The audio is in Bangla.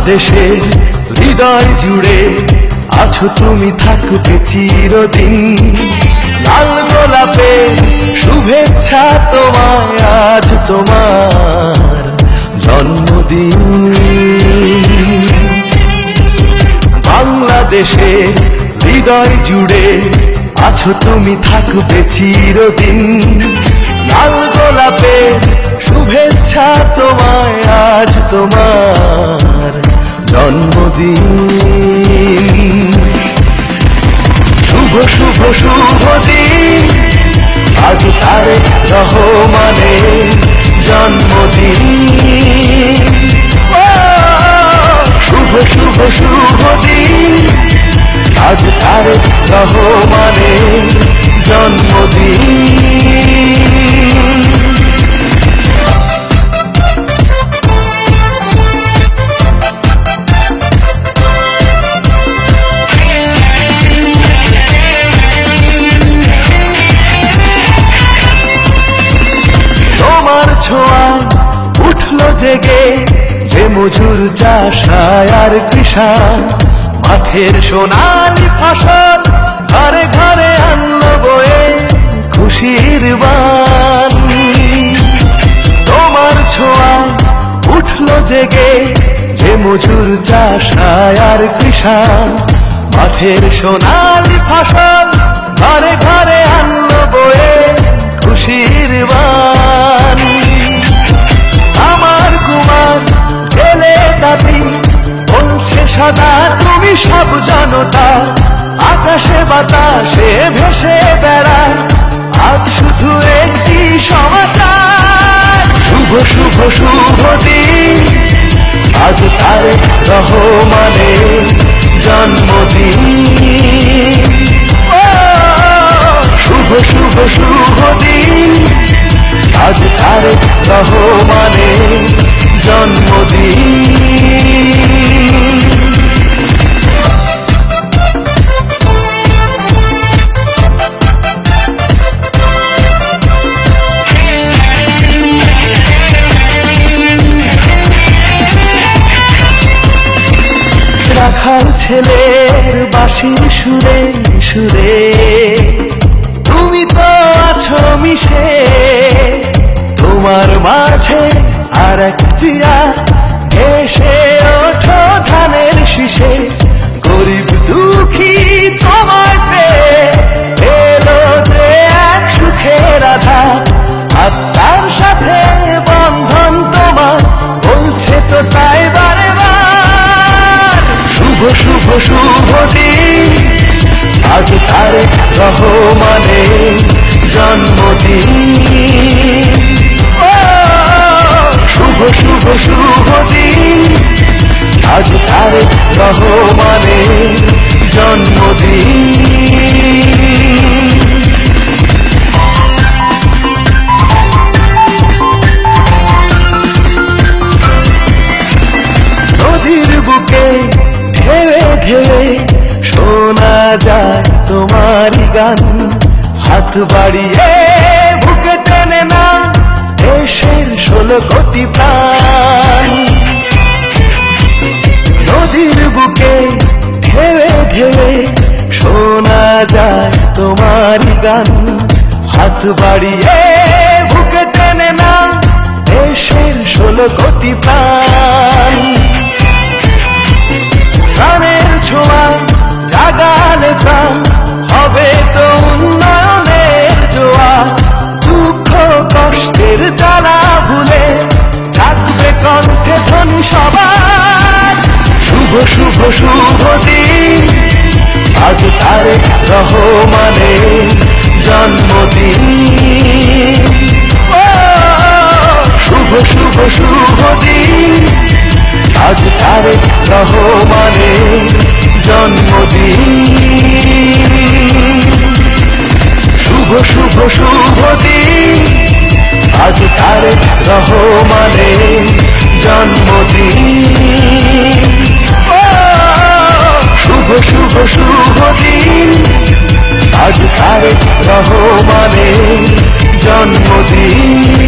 বাংলাদেশে হৃদয় জুড়ে আছো তুমি, থাকবে চিরদিন। লাল গোলাপে শুভেচ্ছা তোমায়, আজ তোমার জন্মদিন। বাংলাদেশে হৃদয় জুড়ে আছো তুমি, থাকবে চিরদিন। লাল গোলাপে শুভেচ্ছা তোমায়, আজ তোমার জন্মদিন। শুভ শুভ শুভ দিন, আজ তারেক রহমানের জন্মদিন। শুভ শুভ শুভ দিন, আজ তারেক রহমানের জন্মদিন। ছোঁয়ায় উঠলো জেগে যে মজুর চাষায় আর কৃষাণ, মাঠের সোনালি ফসল ঘরে ঘরে আনলো বয়ে খুশির বান। তোমার ছোঁয়ায় উঠলো জেগে যে মজুর চাষায় আর কৃষাণ, মাঠের সোনালি ফসল ঘরে ঘরে আনলো বয়ে খুশির বান। আমার কুমার ছেলে দাবি বলছে সদা তুমি সব জনতা, আকাশে বাতাসে ভেসে বেড়ায় আজ শুধু একটি সমাচার। শুভ শুভ শুভ দিন, আজ তারেক রহমানের জন্মদিন। শুভ শুভ শুভ দিন, আজ তারেক রহমানের জন্মদিন। রাখাল ছেলের বাঁশির সুরে সুরে তুমি তো আছো মিশে, তোমার মাঝে আর এক জিয়া এসে ওঠো ধানের শীষে। গরিব দুঃখী তোমায় পেয়ে এলো যে এক সুখের আধার, আত্মার সাথে বন্ধন তোমার বলছে তো তাই বারে বার। শুভ শুভ শুভ দিন, আজ তারেক রহমানের জন্মদিন। শুভ শুভ শুভ দিন, আজ তারেক রহমানের জন্মদিন। নদীর বুকে ঢেউে ঢেউে শোনা যায় তোমারই গান, হাত বাড়িয়ে বুকে টেনে না দেশের 16 কোটি প্রাণ। নদীর বুকে ঢেউে ঢেউে শোনা যায় তোমারই গান, হাত বাড়িয়ে বুকে টেনে না দেশের 16 কোটি প্রাণ। প্রাণের ছোঁয়ায় জাগালে প্রাণ হবে তো উন্নয়নের জোয়ার। দুঃখ কষ্টের জ্বালা ভুলে থাকবে কণ্ঠে ধ্বনি সবার। শুভ শুভ শুভ দিন, আজ তারেক রহমানের জন্মদিন। শুভ শুভ শুভ দিন, আজ তারেক রহমানের জন্মদিন। শুভ শুভ শুভ দিন, আজ তারেক রহমানের জন্মদিন। শুভ শুভ শুভ দিন, আজ তারেক রহমানের জন্মদিন।